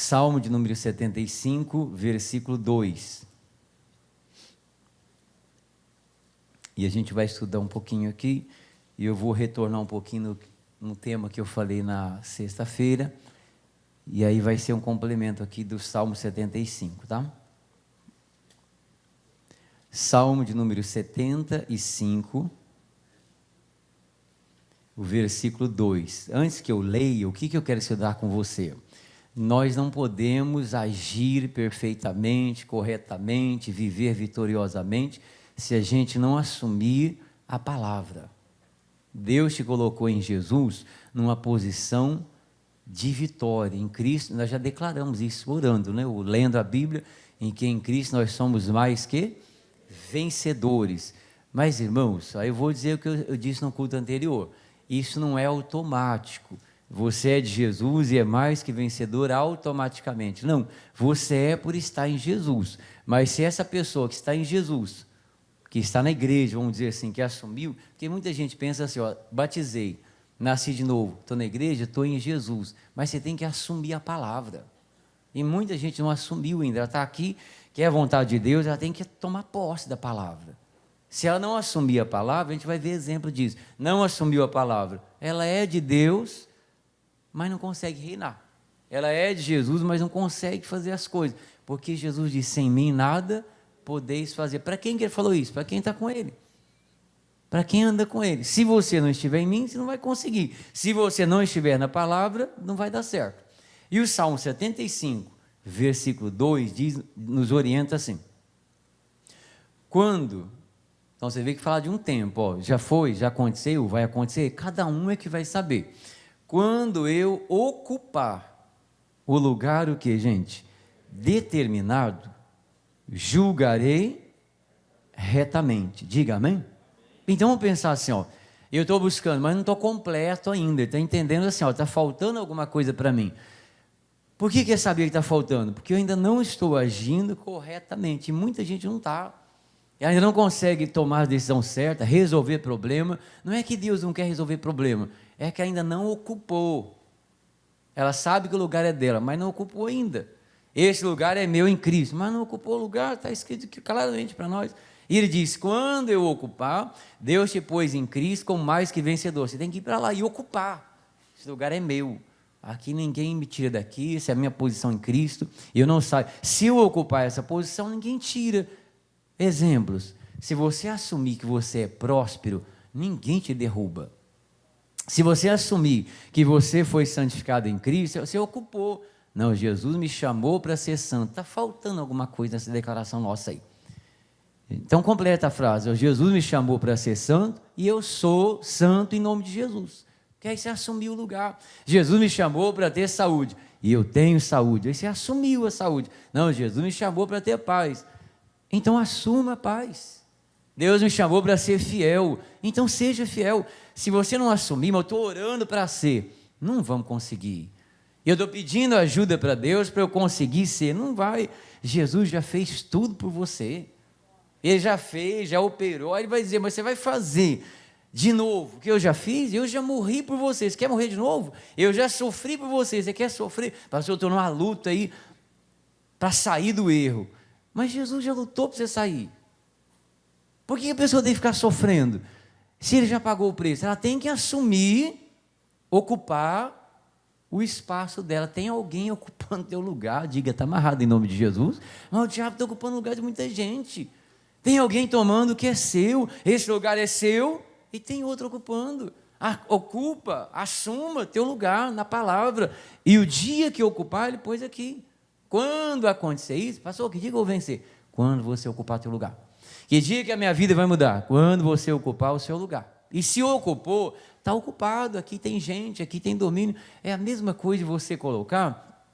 Salmo de número 75, versículo 2. E a gente vai estudar um pouquinho aqui, e eu vou retornar um pouquinho no tema que eu falei na sexta-feira, e aí vai ser um complemento aqui do Salmo 75, tá? Salmo de número 75, o versículo 2. Antes que eu leia, o que eu quero estudar com você? Nós não podemos agir perfeitamente, corretamente, viver vitoriosamente, se a gente não assumir a palavra. Deus te colocou em Jesus numa posição de vitória. Em Cristo, nós já declaramos isso orando, né? Lendo a Bíblia, em que em Cristo nós somos mais que vencedores. Mas, irmãos, aí eu vou dizer o que eu disse no culto anterior. Isso não é automático. Você é de Jesus e é mais que vencedor automaticamente. Não, você é por estar em Jesus. Mas se essa pessoa que está em Jesus, que está na igreja, vamos dizer assim, que assumiu, porque muita gente pensa assim, ó, batizei, nasci de novo, estou na igreja, estou em Jesus, mas você tem que assumir a palavra, e muita gente não assumiu ainda, ela está aqui, que é a vontade de Deus, ela tem que tomar posse da palavra. Se ela não assumir a palavra, a gente vai ver exemplo disso, não assumiu a palavra, ela é de Deus, mas não consegue reinar, ela é de Jesus, mas não consegue fazer as coisas, porque Jesus disse, sem mim nada podeis fazer. Para quem que ele falou isso? Para quem está com ele, para quem anda com ele. Se você não estiver em mim, você não vai conseguir. Se você não estiver na palavra, não vai dar certo. E o Salmo 75, versículo 2, nos orienta assim, quando, então você vê que fala de um tempo, ó, já foi, já aconteceu, vai acontecer, cada um é que vai saber. Quando eu ocupar o lugar, o que, gente? Determinado, julgarei retamente. Diga amém? Então vamos pensar assim, ó, eu estou buscando, mas não estou completo ainda, está entendendo assim, ó, está faltando alguma coisa para mim. Por que quer saber que está faltando? Porque eu ainda não estou agindo corretamente, e muita gente não está, ainda não consegue tomar a decisão certa, resolver problema. Não é que Deus não quer resolver problema, é que ainda não ocupou. Ela sabe que o lugar é dela, mas não ocupou ainda. Esse lugar é meu em Cristo, mas não ocupou o lugar, está escrito aqui claramente para nós. E ele diz, quando eu ocupar, Deus te pôs em Cristo como mais que vencedor. Você tem que ir para lá e ocupar. Esse lugar é meu. Aqui ninguém me tira daqui, essa é a minha posição em Cristo. E eu não saio. Se eu ocupar essa posição, ninguém tira. Exemplos. Se você assumir que você é próspero, ninguém te derruba. Se você assumir que você foi santificado em Cristo, você ocupou. Não, Jesus me chamou para ser santo. Está faltando alguma coisa nessa declaração nossa aí. Então completa a frase, Jesus me chamou para ser santo e eu sou santo em nome de Jesus. Que aí você assumiu o lugar. Jesus me chamou para ter saúde e eu tenho saúde. Aí você assumiu a saúde. Não, Jesus me chamou para ter paz. Então assuma a paz. Deus me chamou para ser fiel. Então seja fiel. Se você não assumir, mas eu estou orando para ser, não vamos conseguir. Eu estou pedindo ajuda para Deus para eu conseguir ser. Não vai. Jesus já fez tudo por você. Ele já fez, já operou. Aí ele vai dizer, mas você vai fazer de novo o que eu já fiz? Eu já morri por você. Você quer morrer de novo? Eu já sofri por você. Você quer sofrer? Pastor, eu estou numa luta aí para sair do erro. Mas Jesus já lutou para você sair. Por que a pessoa tem que ficar sofrendo? Se ele já pagou o preço, ela tem que assumir, ocupar o espaço dela. Tem alguém ocupando teu lugar, diga, está amarrado em nome de Jesus. Mas o diabo está ocupando o lugar de muita gente. Tem alguém tomando o que é seu, esse lugar é seu, e tem outro ocupando. Ocupa, assuma teu lugar na palavra, e o dia que ocupar, ele pôs aqui. Quando acontecer isso, pastor, que dia que eu vou vencer? Quando você ocupar teu lugar. Que dia que a minha vida vai mudar? Quando você ocupar o seu lugar. E se ocupou, está ocupado, aqui tem gente, aqui tem domínio. É a mesma coisa de você colocar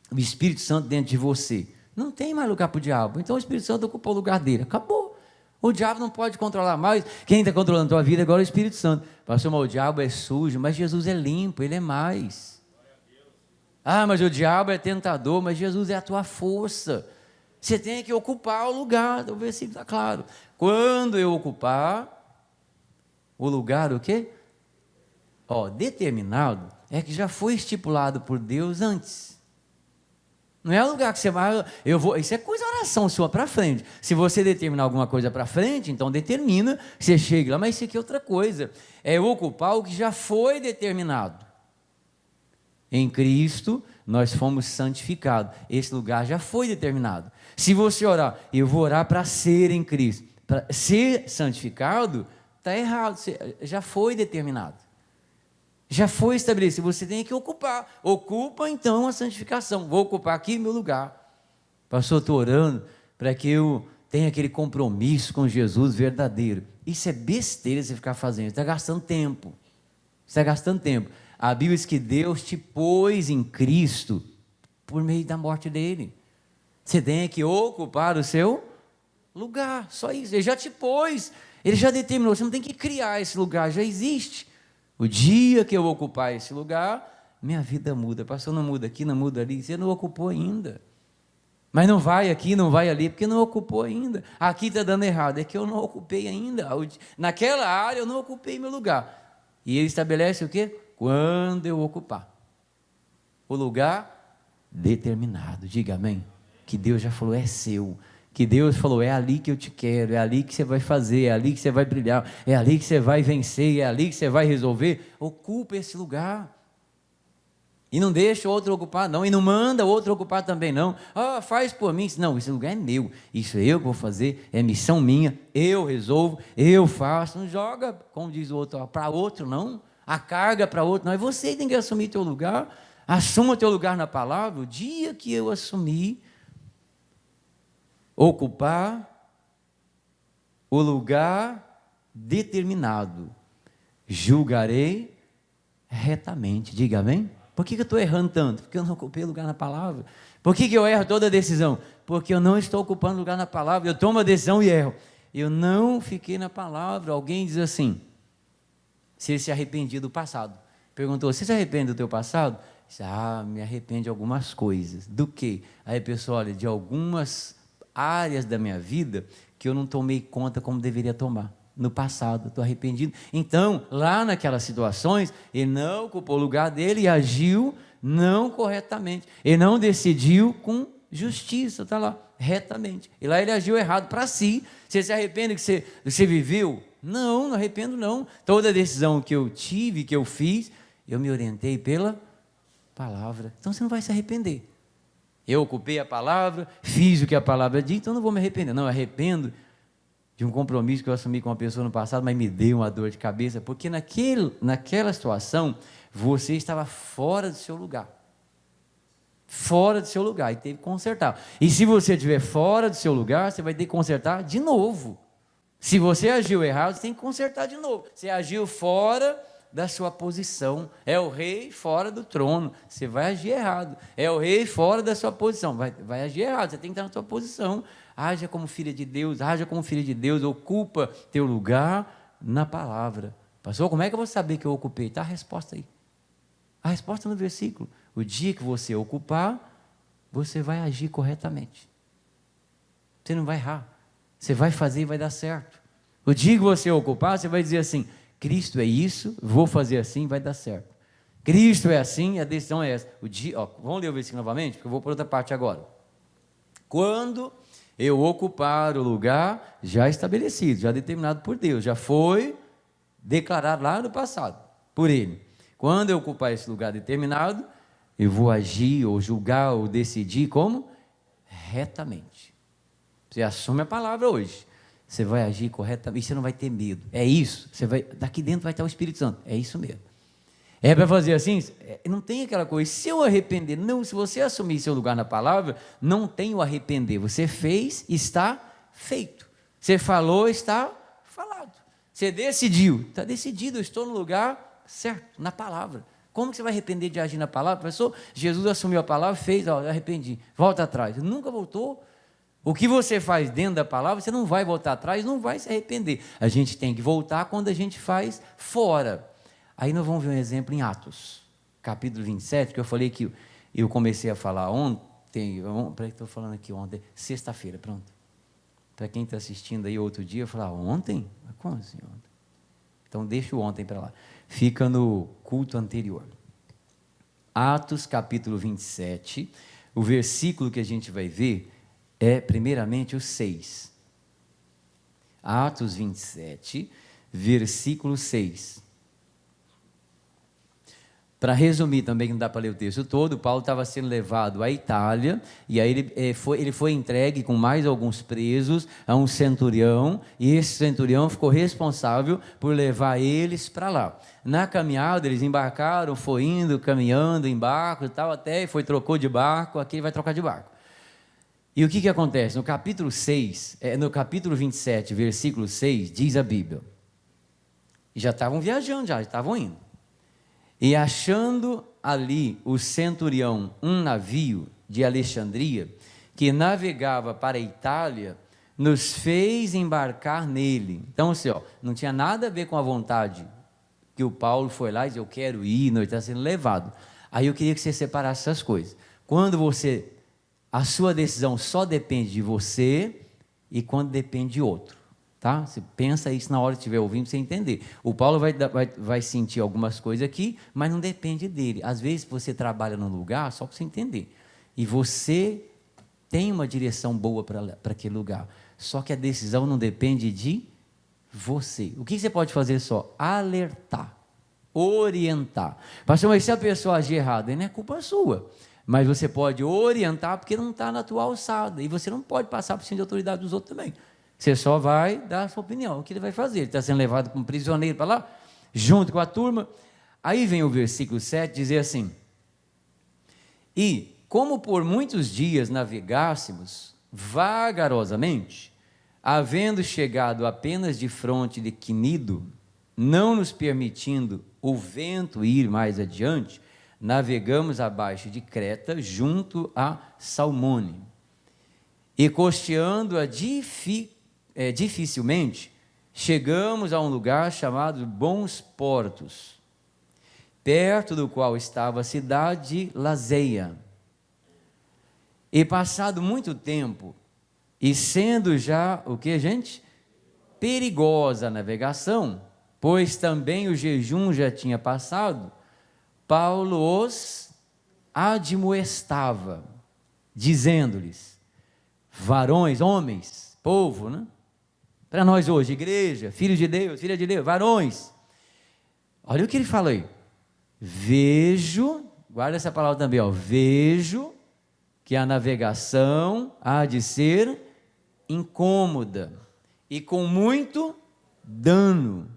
o Espírito Santo dentro de você. Não tem mais lugar para o diabo, então o Espírito Santo ocupou o lugar dele, acabou. O diabo não pode controlar mais. Quem está controlando a tua vida agora é o Espírito Santo. Pastor, mas o diabo é sujo, mas Jesus é limpo, ele é mais. Ah, mas o diabo é tentador, mas Jesus é a tua força. Você tem que ocupar o lugar, o versículo está claro. Quando eu ocupar o lugar, o quê? Determinado, é que já foi estipulado por Deus antes. Não é o lugar que você vai, eu vou, isso é coisa oração sua para frente. Se você determinar alguma coisa para frente, então determina que você chegue lá, mas isso aqui é outra coisa. É ocupar o que já foi determinado. Em Cristo, nós fomos santificados. Esse lugar já foi determinado. Se você orar, eu vou orar para ser em Cristo. Para ser santificado, está errado. Já foi determinado. Já foi estabelecido. Você tem que ocupar. Ocupa, então, a santificação. Vou ocupar aqui meu lugar. Pastor, estou orando para que eu tenha aquele compromisso com Jesus verdadeiro. Isso é besteira você ficar fazendo. Você está gastando tempo. Você está gastando tempo. A Bíblia diz que Deus te pôs em Cristo por meio da morte dele. Você tem que ocupar o seu lugar, só isso. Ele já te pôs, ele já determinou. Você não tem que criar esse lugar, já existe. O dia que eu ocupar esse lugar, minha vida muda. Pastor, não muda aqui, não muda ali. Você não ocupou ainda. Mas não vai aqui, não vai ali, porque não ocupou ainda. Aqui está dando errado, é que eu não ocupei ainda. Naquela área eu não ocupei meu lugar. E ele estabelece o quê? Quando eu ocupar o lugar determinado, diga amém, que Deus já falou, é seu, que Deus falou, é ali que eu te quero, é ali que você vai fazer, é ali que você vai brilhar, é ali que você vai vencer, é ali que você vai resolver. Ocupa esse lugar, e não deixa o outro ocupar não, e não manda o outro ocupar também não, faz por mim, não, esse lugar é meu, isso é eu que vou fazer, é missão minha, eu resolvo, eu faço, não joga, como diz o outro, para outro não, a carga para outro, não, é você que tem que assumir teu lugar, assuma teu lugar na palavra. O dia que eu assumir, ocupar o lugar determinado, julgarei retamente, diga amém? Por que eu estou errando tanto? Porque eu não ocupei lugar na palavra. Por que eu erro toda decisão? Porque eu não estou ocupando lugar na palavra, eu tomo a decisão e erro, eu não fiquei na palavra. Alguém diz assim, se ele se arrependia do passado. Perguntou, você se arrepende do teu passado? Disse, me arrependo de algumas coisas. Do quê? Aí a pessoa, olha, de algumas áreas da minha vida que eu não tomei conta como deveria tomar. No passado, estou arrependido. Então, lá naquelas situações, ele não ocupou o lugar dele e agiu não corretamente. Ele não decidiu com justiça, está lá, retamente. E lá ele agiu errado para si. Você se arrepende que você viveu? Não arrependo não. Toda decisão que eu tive, que eu fiz, eu me orientei pela palavra. Então você não vai se arrepender. Eu ocupei a palavra, fiz o que a palavra diz, então não vou me arrepender. Não, arrependo de um compromisso que eu assumi com uma pessoa no passado, mas me deu uma dor de cabeça, porque naquela situação, você estava fora do seu lugar. Fora do seu lugar, e teve que consertar. E se você estiver fora do seu lugar, você vai ter que consertar de novo. Se você agiu errado, você tem que consertar de novo. Você agiu fora da sua posição. É o rei fora do trono. Você vai agir errado. É o rei fora da sua posição. Vai agir errado. Você tem que estar na sua posição. Haja como filha de Deus. Haja como filha de Deus. Ocupa teu lugar na palavra. Pastor, como é que eu vou saber que eu ocupei? Está a resposta aí. A resposta no versículo. O dia que você ocupar, você vai agir corretamente. Você não vai errar. Você vai fazer e vai dar certo. O dia que você ocupar, você vai dizer assim, Cristo é isso, vou fazer assim, vai dar certo. Cristo é assim, a decisão é essa. Vamos ler o versículo novamente, porque eu vou para outra parte agora. Quando eu ocupar o lugar já estabelecido, já determinado por Deus, já foi declarado lá no passado, por Ele. Quando eu ocupar esse lugar determinado, eu vou agir, ou julgar, ou decidir como? Retamente. Você assume a palavra hoje. Você vai agir corretamente, você não vai ter medo. É isso. Daqui dentro vai estar o Espírito Santo. É isso mesmo. É para fazer assim? Não tem aquela coisa. Se eu arrepender, não. Se você assumir seu lugar na palavra, não tem o arrepender. Você fez, está feito. Você falou, está falado. Você decidiu, está decidido. Eu estou no lugar certo, na palavra. Como que você vai arrepender de agir na palavra? Professor, Jesus assumiu a palavra, fez, arrependi. Volta atrás. Nunca voltou. O que você faz dentro da palavra, você não vai voltar atrás, não vai se arrepender. A gente tem que voltar quando a gente faz fora. Aí nós vamos ver um exemplo em Atos, capítulo 27, que eu falei que eu comecei a falar ontem, estou falando aqui ontem, sexta-feira, pronto. Para quem está assistindo aí outro dia, eu falar ontem? Como assim ontem? Então deixa o ontem para lá. Fica no culto anterior. Atos, capítulo 27, O versículo que a gente vai ver é, primeiramente, o 6. Atos 27, versículo 6. Para resumir também, não dá para ler o texto todo, Paulo estava sendo levado à Itália, e aí ele foi entregue com mais alguns presos a um centurião, e esse centurião ficou responsável por levar eles para lá. Na caminhada, eles embarcaram, foi indo, caminhando em barco e tal, até trocou de barco, aqui ele vai trocar de barco. E o que acontece? No capítulo 6, no capítulo 27, versículo 6, diz a Bíblia, e já estavam viajando, já estavam indo. E achando ali o centurião um navio de Alexandria, que navegava para a Itália, nos fez embarcar nele. Então, assim, não tinha nada a ver com a vontade que o Paulo foi lá e disse, eu quero ir, não, ele está sendo levado. Aí eu queria que você separasse essas coisas. Quando a sua decisão só depende de você e quando depende de outro. Tá? Você pensa isso na hora que estiver ouvindo, para você entender. O Paulo vai sentir algumas coisas aqui, mas não depende dele. Às vezes você trabalha num lugar, só para você entender, e você tem uma direção boa para aquele lugar, só que a decisão não depende de você. O que você pode fazer só? Alertar, orientar. Pastor, mas se a pessoa agir errado, não é culpa sua, mas você pode orientar porque não está na tua alçada, e você não pode passar por cima de autoridade dos outros também. Você só vai dar a sua opinião, o que ele vai fazer. Ele está sendo levado como prisioneiro para lá, junto com a turma. Aí vem o versículo 7, dizer assim, e como por muitos dias navegássemos vagarosamente, havendo chegado apenas de fronte de Quinido, não nos permitindo o vento ir mais adiante, navegamos abaixo de Creta, junto a Salmone, e costeando-a dificilmente, chegamos a um lugar chamado Bons Portos, perto do qual estava a cidade de Lazeia. E passado muito tempo, e sendo já, o que, gente? Perigosa a navegação, pois também o jejum já tinha passado, Paulo os admoestava, dizendo-lhes, varões, homens, povo, né? Para nós hoje, igreja, filhos de Deus, filha de Deus, varões. Olha o que ele fala aí. Vejo, guarda essa palavra também, vejo que a navegação há de ser incômoda e com muito dano,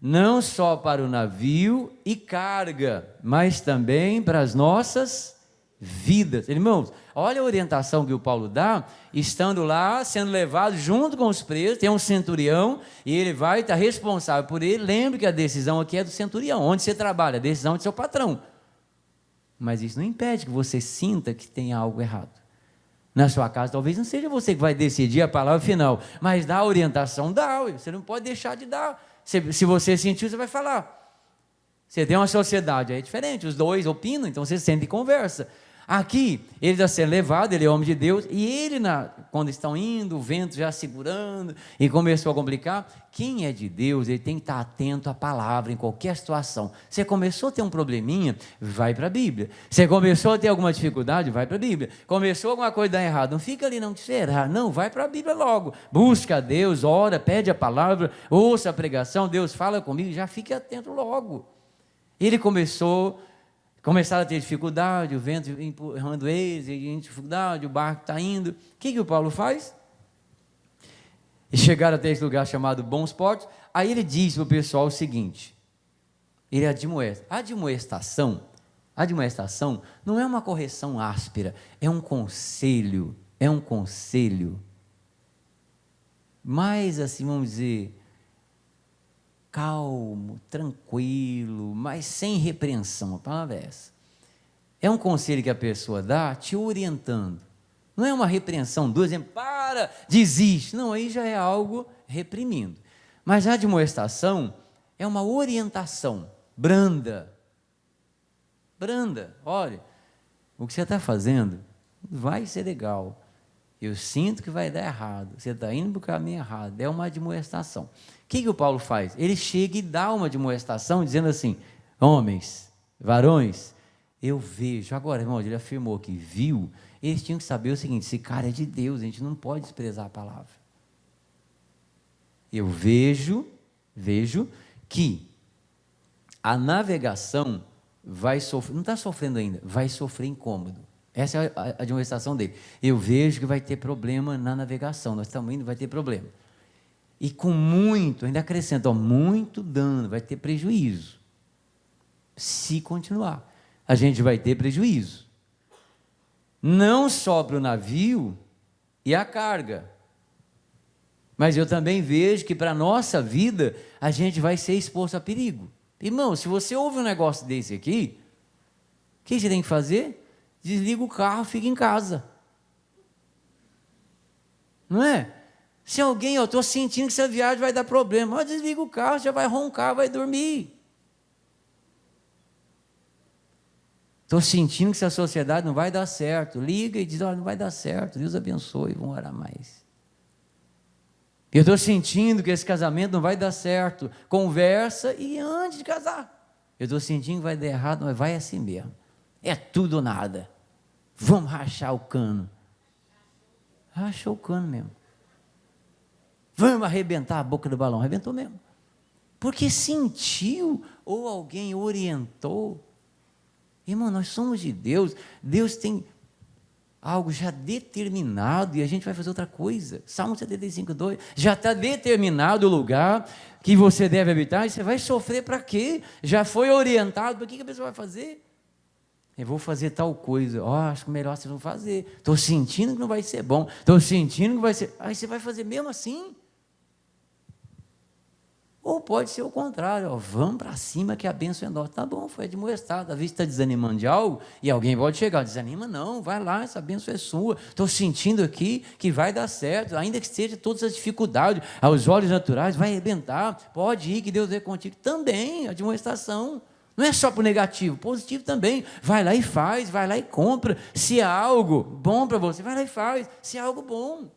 não só para o navio e carga, mas também para as nossas vidas. Irmãos, olha a orientação que o Paulo dá, estando lá, sendo levado junto com os presos, tem um centurião, e ele vai estar responsável por ele. Lembre que a decisão aqui é do centurião, onde você trabalha, a decisão é do seu patrão. Mas isso não impede que você sinta que tem algo errado. Na sua casa, talvez não seja você que vai decidir a palavra final, mas dá a orientação, dá, você não pode deixar de dar. Se você sentir, você vai falar. Você tem uma sociedade, aí é diferente, os dois opinam, então você senta e conversa. Aqui, ele está sendo levado, ele é homem de Deus, e ele, quando estão indo, o vento já segurando, e começou a complicar, quem é de Deus, ele tem que estar atento à palavra, em qualquer situação. Você começou a ter um probleminha, vai para a Bíblia. Você começou a ter alguma dificuldade, vai para a Bíblia. Começou alguma coisa a dar errado, não fica ali, não será, não, vai para a Bíblia logo. Busca a Deus, ora, pede a palavra, ouça a pregação, Deus fala comigo, já fique atento logo. Ele começaram a ter dificuldade, o vento empurrando eles, e dificuldade, o barco está indo. O que o Paulo faz? E chegaram até esse lugar chamado Bons Portos. Aí ele diz para o pessoal o seguinte, ele admoesta. A admoestação não é uma correção áspera, é um conselho, mais assim, vamos dizer, calmo, tranquilo, mas sem repreensão, a palavra é essa. É um conselho que a pessoa dá te orientando. Não é uma repreensão, dizendo, para, desiste. Não, aí já é algo reprimindo. Mas a admoestação é uma orientação branda. Olha, o que você está fazendo vai ser legal. Eu sinto que vai dar errado. Você está indo para o caminho errado. É uma admoestação. O que o Paulo faz? Ele chega e dá uma admoestação, dizendo assim, homens, varões, eu vejo. Agora, irmão, ele afirmou que viu, Eles tinham que saber o seguinte: esse cara é de Deus, a gente não pode desprezar a palavra. Eu vejo que a navegação vai sofrer, não está sofrendo ainda, vai sofrer incômodo. Essa é a admoestação dele. Eu vejo que vai ter problema na navegação, nós estamos indo, vai ter problema. E com muito, ainda acrescenta, muito dano, vai ter prejuízo. Se continuar, a gente vai ter prejuízo. Não só para o navio e a carga, mas eu também vejo que para a nossa vida, a gente vai ser exposto a perigo. Irmão, se você ouve um negócio desse aqui, o que você tem que fazer? Desliga o carro, fica em casa. Não é? Se alguém, eu estou sentindo que essa viagem vai dar problema, desliga o carro, já vai roncar, vai dormir. Estou sentindo que essa sociedade não vai dar certo. Liga e diz, olha, não vai dar certo, Deus abençoe, vamos orar mais. Eu estou sentindo que esse casamento não vai dar certo. Conversa e antes de casar. Eu estou sentindo que vai dar errado, mas vai assim mesmo. É tudo ou nada. Vamos rachar o cano. Rachou o cano mesmo. Vamos arrebentar a boca do balão. Arrebentou mesmo. Porque sentiu ou alguém orientou. Irmão, nós somos de Deus. Deus tem algo já determinado e a gente vai fazer outra coisa. Salmo 75:2, já está determinado o lugar que você deve habitar e você vai sofrer para quê? Já foi orientado, para que a pessoa vai fazer? Eu vou fazer tal coisa, acho que melhor você não fazer, estou sentindo que não vai ser bom, estou sentindo que vai ser, aí você vai fazer mesmo assim? Ou pode ser o contrário, vamos para cima que a bênção é nossa. Tá bom, foi admoestado. Às vezes está desanimando de algo e alguém pode chegar, desanima não, vai lá, essa bênção é sua. Estou sentindo aqui que vai dar certo, ainda que seja todas as dificuldades, aos olhos naturais, vai arrebentar, pode ir, que Deus é contigo. Também, admoestação. Não é só para o negativo, positivo também. Vai lá e faz, vai lá e compra. Se é algo bom para você, vai lá e faz. Se é algo bom.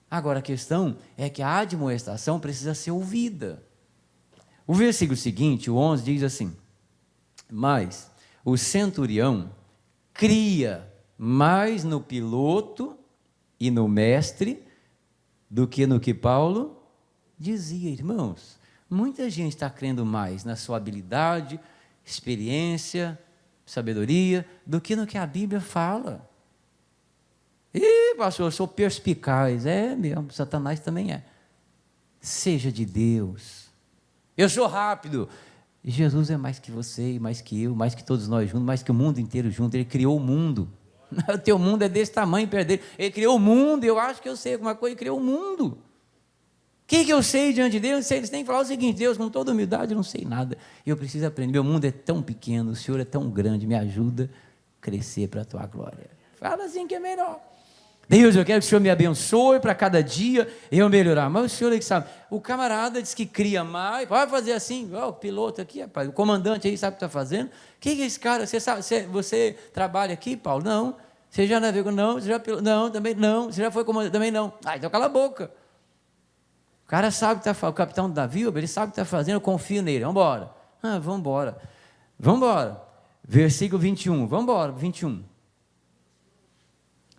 Agora, a questão é que a admoestação precisa ser ouvida. O versículo seguinte, o 11, diz assim: mas o centurião cria mais no piloto e no mestre do que no que Paulo dizia. Irmãos, muita gente está crendo mais na sua habilidade, experiência, sabedoria, do que no que a Bíblia fala. Pastor, eu sou perspicaz. É mesmo, Satanás também é. Seja de Deus. Eu sou rápido. Jesus é mais que você, mais que eu, mais que todos nós juntos, mais que o mundo inteiro junto. Ele criou o mundo. O teu mundo é desse tamanho perto dele. Ele criou o mundo, eu acho que eu sei alguma coisa, ele criou o mundo. O que eu sei diante de Deus? Eles têm que falar o seguinte: Deus, com toda humildade, eu não sei nada. Eu preciso aprender. Meu mundo é tão pequeno, o Senhor é tão grande, me ajuda a crescer para a tua glória. Fala assim que é melhor. Deus, eu quero que o Senhor me abençoe para cada dia eu melhorar. Mas o Senhor é que sabe. O camarada diz que cria mais, vai fazer assim, o piloto aqui, rapaz, o comandante aí sabe o que está fazendo. O que é esse cara? Você sabe, você trabalha aqui, Paulo? Não. Você já navegou? Não. Você já pilotou? Não, também não. Você já foi comandante? Também não. Então cala a boca. O cara sabe o que está fazendo, o capitão do navio, ele sabe o que está fazendo, eu confio nele. Vamos embora. Vamos embora. Vamos embora. Versículo 21. Vamos embora, 21.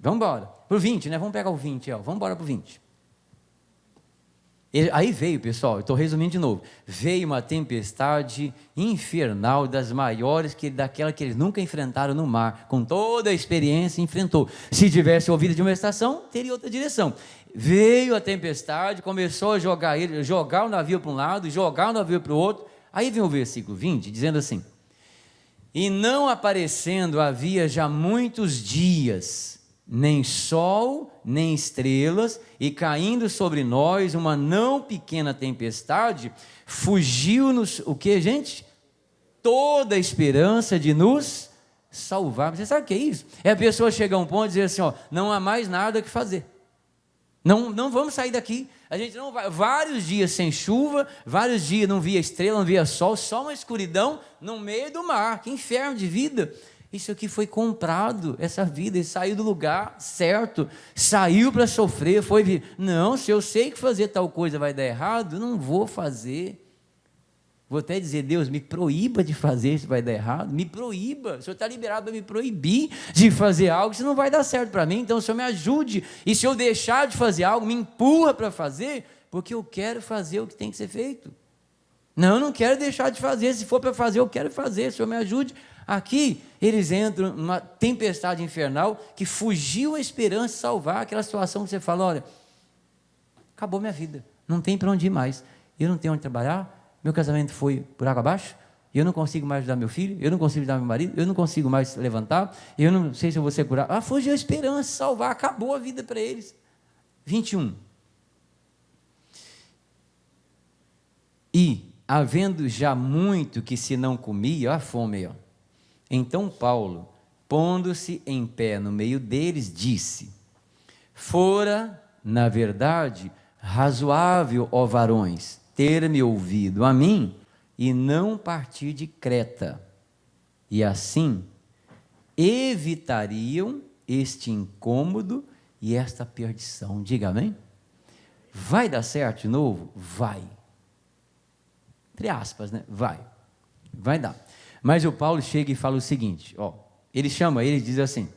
Vamos embora. Para o 20, né? Vamos pegar o 20, vamos embora para o 20. Aí veio, pessoal, estou resumindo de novo. Veio uma tempestade infernal, das maiores, daquela que eles nunca enfrentaram no mar. Com toda a experiência, enfrentou. Se tivesse ouvido de uma estação, teria outra direção. Veio a tempestade, começou a jogar o navio para um lado, jogar o navio para o outro. Aí vem o versículo 20, dizendo assim: e não aparecendo havia já muitos dias, nem sol, nem estrelas, e caindo sobre nós uma não pequena tempestade, fugiu-nos, o que, gente? Toda a esperança de nos salvar. Você sabe o que é isso? É a pessoa chegar a um ponto e dizer assim, não há mais nada que fazer. Não vamos sair daqui. A gente não vai, vários dias sem chuva, vários dias não via estrela, não via sol, só uma escuridão no meio do mar. Que inferno de vida. Isso aqui foi comprado, essa vida, ele saiu do lugar certo, saiu para sofrer, não, se eu sei que fazer tal coisa vai dar errado, não vou fazer. Vou até dizer, Deus, me proíba de fazer, isso vai dar errado, me proíba, o Senhor está liberado para me proibir de fazer algo, isso não vai dar certo para mim, então o Senhor me ajude, e se eu deixar de fazer algo, me empurra para fazer, porque eu quero fazer o que tem que ser feito. Não, eu não quero deixar de fazer, se for para fazer, eu quero fazer, o Senhor me ajude. Aqui, eles entram numa tempestade infernal, que fugiu a esperança de salvar, aquela situação que você fala, olha, acabou minha vida, não tem para onde ir mais, eu não tenho onde trabalhar, meu casamento foi por água abaixo, eu não consigo mais ajudar meu filho, eu não consigo ajudar meu marido, eu não consigo mais levantar, eu não sei se eu vou ser curado. Fugiu a esperança de salvar, acabou a vida para eles. 21. E, havendo já muito que se não comia, a fome, ó. Então Paulo, pondo-se em pé no meio deles, disse: fora, na verdade, razoável, ó varões, ter-me ouvido a mim e não partir de Creta, e assim evitariam este incômodo e esta perdição. Diga amém? Vai dar certo de novo? Vai. Entre aspas, né? Vai dar. Mas o Paulo chega e fala o seguinte, ó, ele chama ele e diz assim,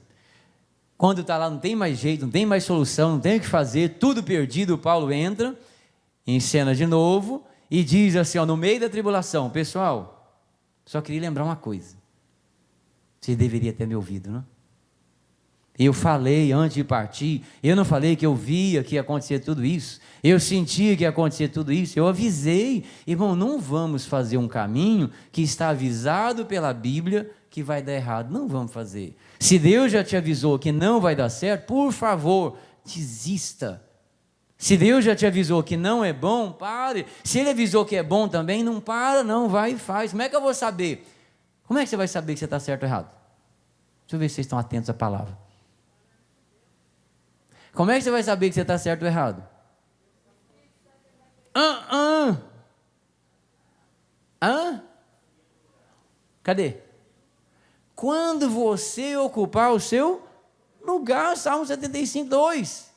quando está lá, não tem mais jeito, não tem mais solução, não tem o que fazer, tudo perdido, o Paulo entra em cena de novo e diz assim, ó, no meio da tribulação, pessoal, só queria lembrar uma coisa, você deveria ter me ouvido, não? Eu falei antes de partir, eu não falei que eu via que ia acontecer tudo isso, eu sentia que ia acontecer tudo isso, eu avisei, irmão, não vamos fazer um caminho que está avisado pela Bíblia que vai dar errado, não vamos fazer. Se Deus já te avisou que não vai dar certo, por favor, desista. Se Deus já te avisou que não é bom, pare. Se Ele avisou que é bom também, não para, não, vai e faz. Como é que eu vou saber? Como é que você vai saber que você está certo ou errado? Deixa eu ver se vocês estão atentos à palavra. Como é que você vai saber que você está certo ou errado? Cadê? Quando você ocupar o seu lugar, Salmo 75, 2.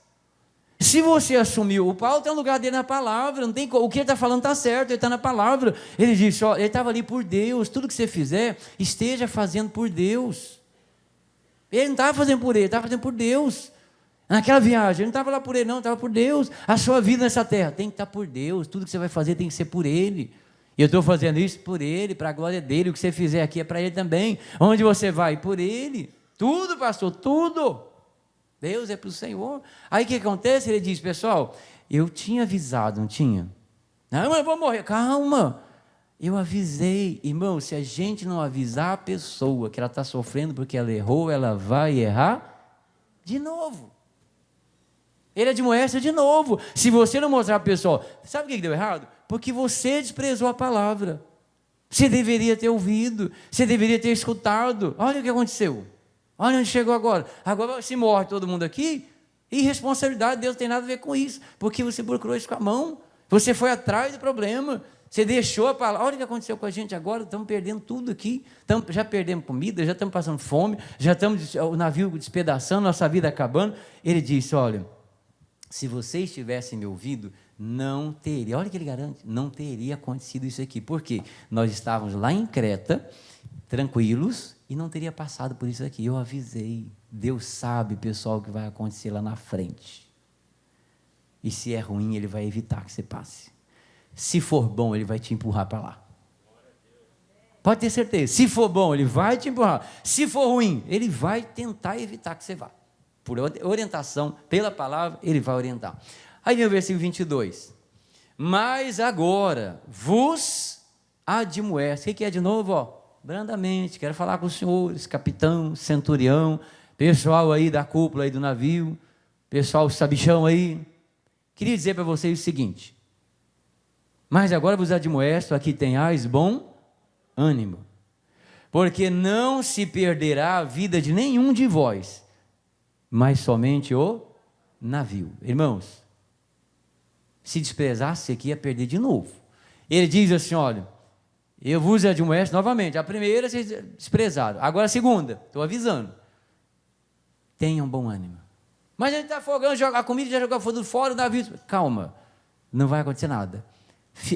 Se você assumiu, o Paulo tem um lugar dele na palavra, não tem, o que ele está falando está certo, ele está na palavra. Ele disse, ó, ele estava ali por Deus, tudo que você fizer, esteja fazendo por Deus. Ele não estava fazendo por ele, estava fazendo por Deus. Naquela viagem, ele não estava lá por ele não, estava por Deus. A sua vida nessa terra tem que estar por Deus, tudo que você vai fazer tem que ser por Ele. E eu estou fazendo isso por Ele, para a glória dEle, o que você fizer aqui é para Ele também. Onde você vai? Por Ele. Tudo, pastor, tudo. Deus é para o Senhor. Aí o que acontece? Ele diz, pessoal, eu tinha avisado, não tinha? Não, eu vou morrer, calma. Eu avisei, irmão, se a gente não avisar a pessoa que ela está sofrendo porque ela errou, ela vai errar de novo. Ele admoesta de novo. Se você não mostrar para o pessoal, sabe o que deu errado? Porque você desprezou a palavra. Você deveria ter ouvido, você deveria ter escutado. Olha o que aconteceu. Olha onde chegou agora. Agora se morre todo mundo aqui, irresponsabilidade, Deus não tem nada a ver com isso, porque você procurou isso com a mão, você foi atrás do problema, você deixou a palavra. Olha o que aconteceu com a gente agora, estamos perdendo tudo aqui, já perdemos comida, já estamos passando fome, já estamos, o navio despedaçando, nossa vida acabando. Ele disse, olha, se vocês tivessem me ouvido, não teria, olha o que ele garante, não teria acontecido isso aqui. Por quê? Nós estávamos lá em Creta, tranquilos, e não teria passado por isso aqui. Eu avisei, Deus sabe, pessoal, o que vai acontecer lá na frente. E se é ruim, Ele vai evitar que você passe. Se for bom, Ele vai te empurrar para lá. Pode ter certeza, se for bom, Ele vai te empurrar. Se for ruim, Ele vai tentar evitar que você vá. Por orientação, pela palavra, Ele vai orientar. Aí vem o versículo 22. Mas agora vos admoesto. O que é de novo? Ó, brandamente, quero falar com os senhores, capitão, centurião, pessoal aí da cúpula aí do navio, pessoal sabichão aí. Queria dizer para vocês o seguinte. Mas agora vos admoesto, aqui tenhais bom ânimo, porque não se perderá a vida de nenhum de vós, mas somente o navio. Irmãos, se desprezasse aqui, ia perder de novo. Ele diz assim, olha, eu vos admoesto novamente, a primeira vocês desprezaram, agora a segunda, estou avisando, tenham bom ânimo. Mas a gente está afogando, a comida já jogou fora do navio, calma, não vai acontecer nada.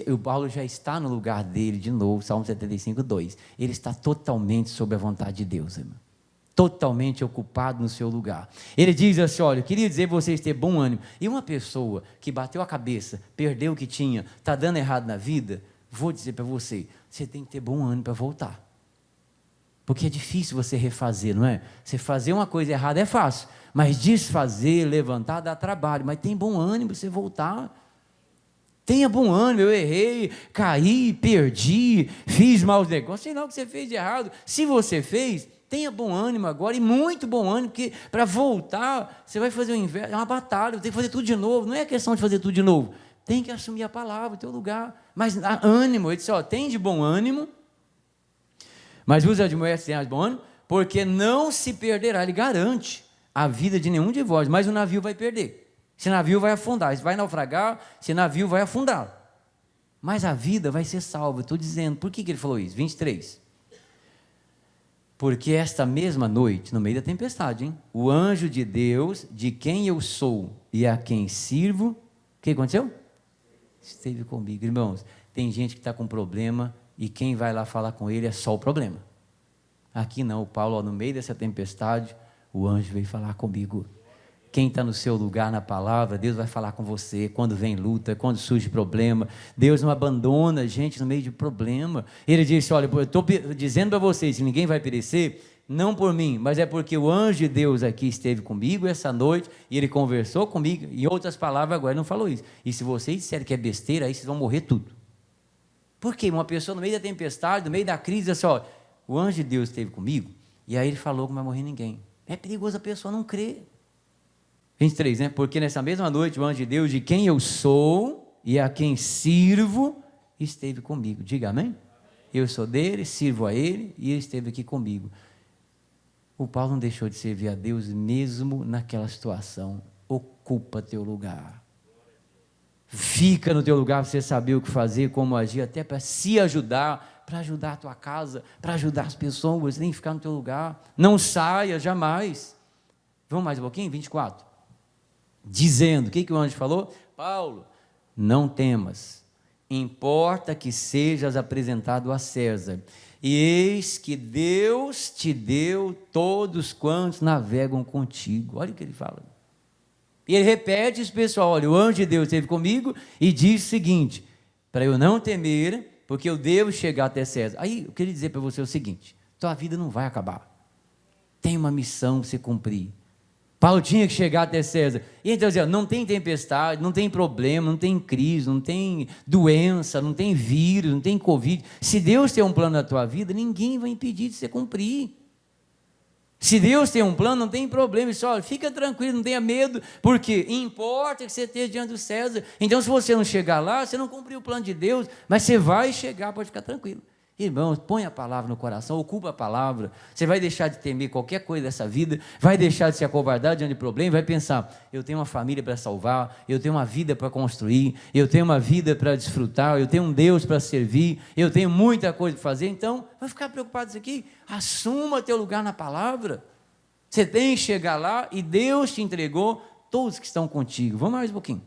O Paulo já está no lugar dele de novo, Salmo 75, 2. Ele está totalmente sob a vontade de Deus, irmão. Totalmente ocupado no seu lugar. Ele diz assim, olha, eu queria dizer para vocês ter bom ânimo. E uma pessoa que bateu a cabeça, perdeu o que tinha, está dando errado na vida, vou dizer para você, você tem que ter bom ânimo para voltar. Porque é difícil você refazer, não é? Você fazer uma coisa errada é fácil, mas desfazer, levantar, dá trabalho. Mas tem bom ânimo para você voltar. Tenha bom ânimo, eu errei, caí, perdi, fiz maus negócios, sei lá o que você fez de errado. Se você fez, tenha bom ânimo agora, e muito bom ânimo, porque para voltar, você vai fazer o inverno, é uma batalha, tem que fazer tudo de novo. Não é questão de fazer tudo de novo, tem que assumir a palavra, o teu lugar. Mas ânimo, ele disse, ó, tem de bom ânimo, mas usa de mulher sem de bom ânimo, porque não se perderá, ele garante a vida de nenhum de vós, mas o navio vai perder. Esse navio vai afundar, vai naufragar, esse navio vai afundar. Mas a vida vai ser salva, estou dizendo. Por que ele falou isso? 23. Porque esta mesma noite, no meio da tempestade, o anjo de Deus, de quem eu sou e a quem sirvo, o que aconteceu? Esteve comigo. Irmãos, tem gente que está com problema e quem vai lá falar com ele é só o problema. Aqui não, o Paulo, no meio dessa tempestade, o anjo veio falar comigo. Quem está no seu lugar na palavra, Deus vai falar com você quando vem luta, quando surge problema. Deus não abandona a gente no meio de problema. Ele disse, olha, eu estou dizendo para vocês que ninguém vai perecer, não por mim, mas é porque o anjo de Deus aqui esteve comigo essa noite, e ele conversou comigo, em outras palavras agora ele não falou isso. E se vocês disserem que é besteira, aí vocês vão morrer tudo. Por quê? Uma pessoa no meio da tempestade, no meio da crise, diz assim, olha, o anjo de Deus esteve comigo, e aí ele falou que não vai morrer ninguém. É perigoso a pessoa não crer. 23, né? Porque nessa mesma noite o anjo de Deus, de quem eu sou e a quem sirvo, esteve comigo. Diga amém? Eu sou dele, sirvo a ele e ele esteve aqui comigo. O Paulo não deixou de servir a Deus mesmo naquela situação. Ocupa teu lugar. Fica no teu lugar para você saber o que fazer, como agir, até para se ajudar, para ajudar a tua casa, para ajudar as pessoas, nem ficar no teu lugar. Não saia jamais. Vamos mais um pouquinho? 24. Dizendo, o que o anjo falou? Paulo, não temas, importa que sejas apresentado a César, e eis que Deus te deu todos quantos navegam contigo. Olha o que ele fala. E ele repete isso, pessoal, olha, o anjo de Deus esteve comigo e disse o seguinte, para eu não temer, porque eu devo chegar até César. Aí eu queria dizer para você o seguinte, tua vida não vai acabar, tem uma missão para você cumprir. Paulo tinha que chegar até César. E então, não tem tempestade, não tem problema, não tem crise, não tem doença, não tem vírus, não tem Covid. Se Deus tem um plano na tua vida, ninguém vai impedir de você cumprir. Se Deus tem um plano, não tem problema. Só fica tranquilo, não tenha medo, porque importa que você esteja diante do César. Então, se você não chegar lá, você não cumpriu o plano de Deus, mas você vai chegar, pode ficar tranquilo. Irmãos, põe a palavra no coração, ocupa a palavra, você vai deixar de temer qualquer coisa dessa vida, vai deixar de se acovardar diante de problema, vai pensar, eu tenho uma família para salvar, eu tenho uma vida para construir, eu tenho uma vida para desfrutar, eu tenho um Deus para servir, eu tenho muita coisa para fazer, então, vai ficar preocupado com isso aqui, assuma teu lugar na palavra, você tem que chegar lá e Deus te entregou todos que estão contigo. Vamos mais um pouquinho,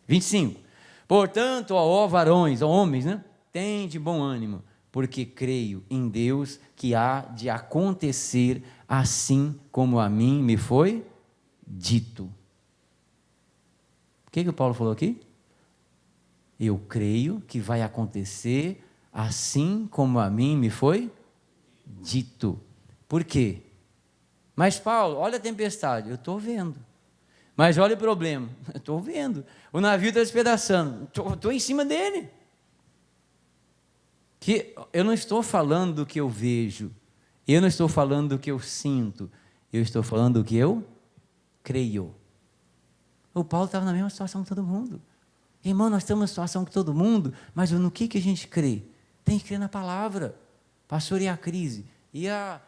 25, portanto, ó varões, ó homens, né? Tem de bom ânimo, porque creio em Deus que há de acontecer assim como a mim me foi dito. O que o Paulo falou aqui? Eu creio que vai acontecer assim como a mim me foi dito. Por quê? Mas Paulo, olha a tempestade, eu estou vendo. Mas olha o problema, eu estou vendo. O navio está despedaçando, estou em cima dele. Que eu não estou falando do que eu vejo, eu não estou falando do que eu sinto, eu estou falando do que eu creio. O Paulo estava na mesma situação que todo mundo. Irmão, nós estamos na situação que todo mundo, mas no que a gente crê? Tem que crer na palavra. Pastor, e a crise? E a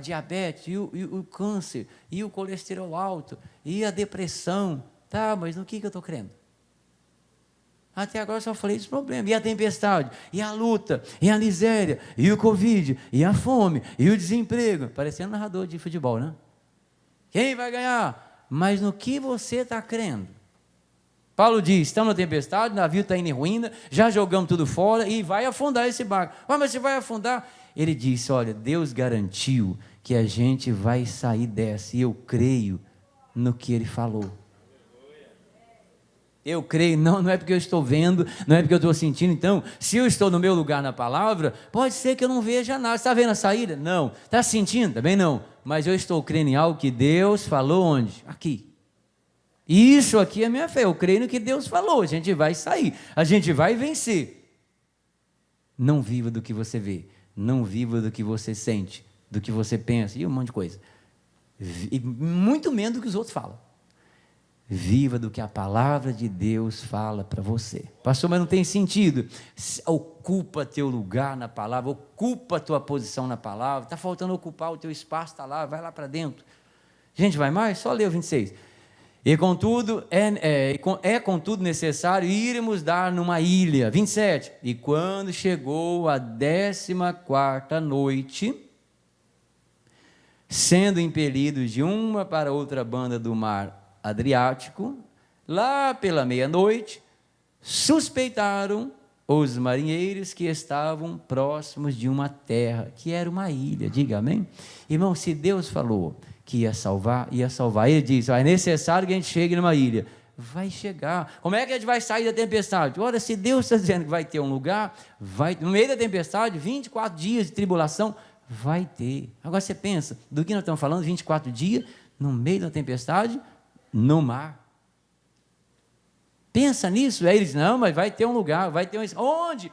diabetes? E o câncer? E o colesterol alto? E a depressão? Tá, mas no que eu estou crendo? Até agora eu só falei dos problemas, e a tempestade, e a luta, e a miséria, e o Covid, e a fome, e o desemprego, parecendo narrador de futebol, né? Quem vai ganhar? Mas no que você está crendo? Paulo diz, estamos na tempestade, o navio está indo em ruína, já jogamos tudo fora e vai afundar esse barco. Mas você vai afundar? Ele disse, olha, Deus garantiu que a gente vai sair dessa, e eu creio no que Ele falou. Eu creio, não é porque eu estou vendo, não é porque eu estou sentindo. Então, se eu estou no meu lugar na palavra, pode ser que eu não veja nada. Você está vendo a saída? Não. Está sentindo? Também não. Mas eu estou crendo em algo que Deus falou onde? Aqui. Isso aqui é minha fé, eu creio no que Deus falou, a gente vai sair, a gente vai vencer. Não viva do que você vê, não viva do que você sente, do que você pensa, e um monte de coisa. E muito menos do que os outros falam. Viva do que a palavra de Deus fala para você. Pastor, mas não tem sentido. Ocupa teu lugar na palavra, ocupa tua posição na palavra, está faltando ocupar o teu espaço, está lá, vai lá para dentro. Gente, vai mais? Só lê o 26. E contudo, contudo necessário irmos dar numa ilha. 27. E quando chegou a 14ª noite, sendo impelidos de uma para outra banda do mar Adriático, lá pela meia-noite, suspeitaram os marinheiros que estavam próximos de uma terra, que era uma ilha. Diga amém? Irmão, se Deus falou que ia salvar, ia salvar. Ele diz, é necessário que a gente chegue numa ilha. Vai chegar. Como é que a gente vai sair da tempestade? Ora, se Deus está dizendo que vai ter um lugar, vai, no meio da tempestade, 24 dias de tribulação, vai ter. Agora você pensa, do que nós estamos falando, 24 dias, no meio da tempestade, no mar. Pensa nisso. Aí eles, não, mas vai ter um lugar, vai ter um... Onde?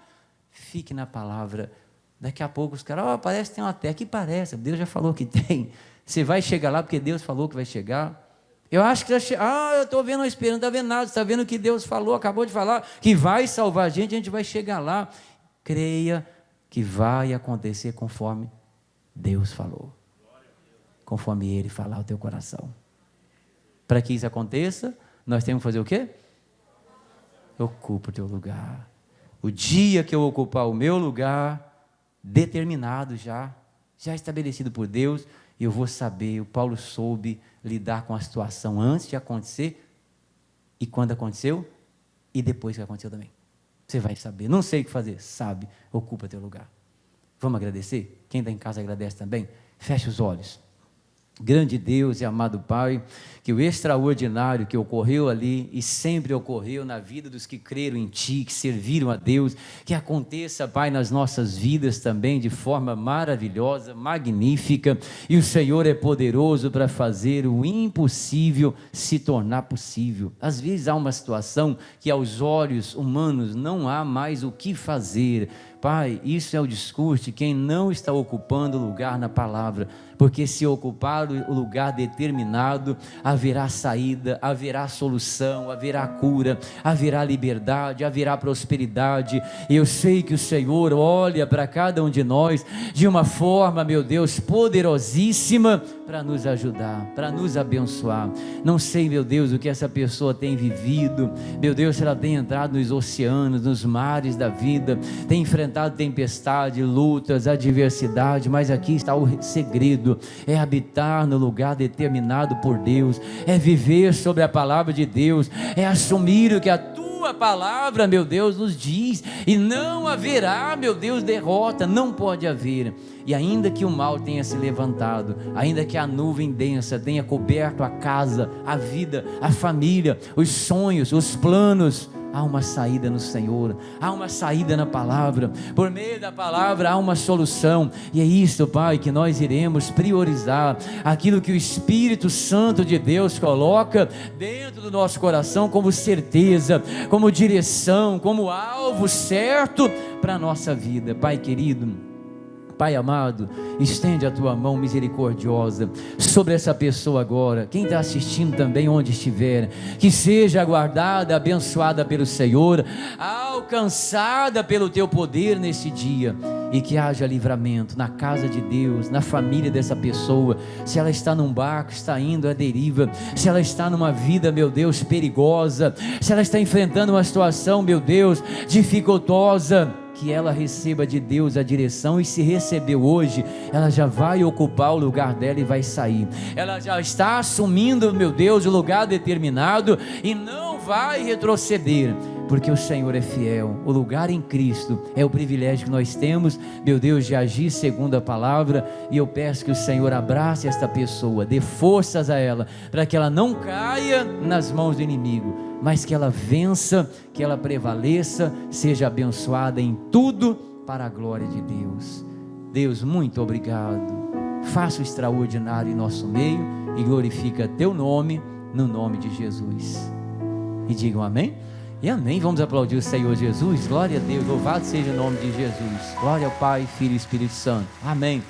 Fique na palavra. Daqui a pouco os caras, parece que tem uma terra. Que parece, Deus já falou que tem. Você vai chegar lá porque Deus falou que vai chegar. Eu acho que eu estou vendo uma esperança, não está vendo nada, está vendo o que Deus falou, acabou de falar, que vai salvar a gente vai chegar lá. Creia que vai acontecer conforme Deus falou, conforme Ele falar o teu coração. Para que isso aconteça, nós temos que fazer o quê? Ocupa o teu lugar. O dia que eu ocupar o meu lugar, determinado já estabelecido por Deus, eu vou saber. O Paulo soube lidar com a situação antes de acontecer, e quando aconteceu, e depois que aconteceu também. Você vai saber. Não sei o que fazer, sabe, ocupa teu lugar. Vamos agradecer? Quem está em casa agradece também? Feche os olhos. Grande Deus e amado Pai, que o extraordinário que ocorreu ali e sempre ocorreu na vida dos que creram em Ti, que serviram a Deus, que aconteça, Pai, nas nossas vidas também de forma maravilhosa, magnífica, e o Senhor é poderoso para fazer o impossível se tornar possível. Às vezes há uma situação que aos olhos humanos não há mais o que fazer. Pai, isso é o discurso de quem não está ocupando lugar na palavra, porque se ocupar o lugar determinado, haverá saída, haverá solução, haverá cura, haverá liberdade, haverá prosperidade. E eu sei que o Senhor olha para cada um de nós de uma forma, meu Deus, poderosíssima, para nos ajudar, para nos abençoar. Não sei, meu Deus, o que essa pessoa tem vivido, meu Deus, se ela tem entrado nos oceanos, nos mares da vida, tem enfrentado tempestade, lutas, adversidade, mas aqui está o segredo, é habitar no lugar determinado por Deus, é viver sobre a palavra de Deus, é assumir o que a tua palavra, meu Deus, nos diz, e não haverá, meu Deus, derrota, não pode haver. E ainda que o mal tenha se levantado, ainda que a nuvem densa tenha coberto a casa, a vida, a família, os sonhos, os planos, há uma saída no Senhor, há uma saída na palavra, por meio da palavra há uma solução, e é isso, Pai, que nós iremos priorizar, aquilo que o Espírito Santo de Deus coloca dentro do nosso coração como certeza, como direção, como alvo certo para a nossa vida. Pai querido, Pai amado, estende a tua mão misericordiosa sobre essa pessoa agora, quem está assistindo também onde estiver, que seja guardada, abençoada pelo Senhor, alcançada pelo teu poder nesse dia, e que haja livramento na casa de Deus, na família dessa pessoa. Se ela está num barco, está indo à deriva, se ela está numa vida, meu Deus, perigosa, se ela está enfrentando uma situação, meu Deus, dificultosa, que ela receba de Deus a direção, e se recebeu hoje, ela já vai ocupar o lugar dela e vai sair. Ela já está assumindo, meu Deus, o lugar determinado, e não vai retroceder, porque o Senhor é fiel. O lugar em Cristo é o privilégio que nós temos, meu Deus, de agir segundo a palavra. E eu peço que o Senhor abrace esta pessoa, dê forças a ela, para que ela não caia nas mãos do inimigo, mas que ela vença, que ela prevaleça, seja abençoada em tudo para a glória de Deus. Deus, muito obrigado. Faça o extraordinário em nosso meio e glorifica teu nome, no nome de Jesus. E digam amém e amém. Vamos aplaudir o Senhor Jesus. Glória a Deus, louvado seja o nome de Jesus. Glória ao Pai, Filho e Espírito Santo. Amém.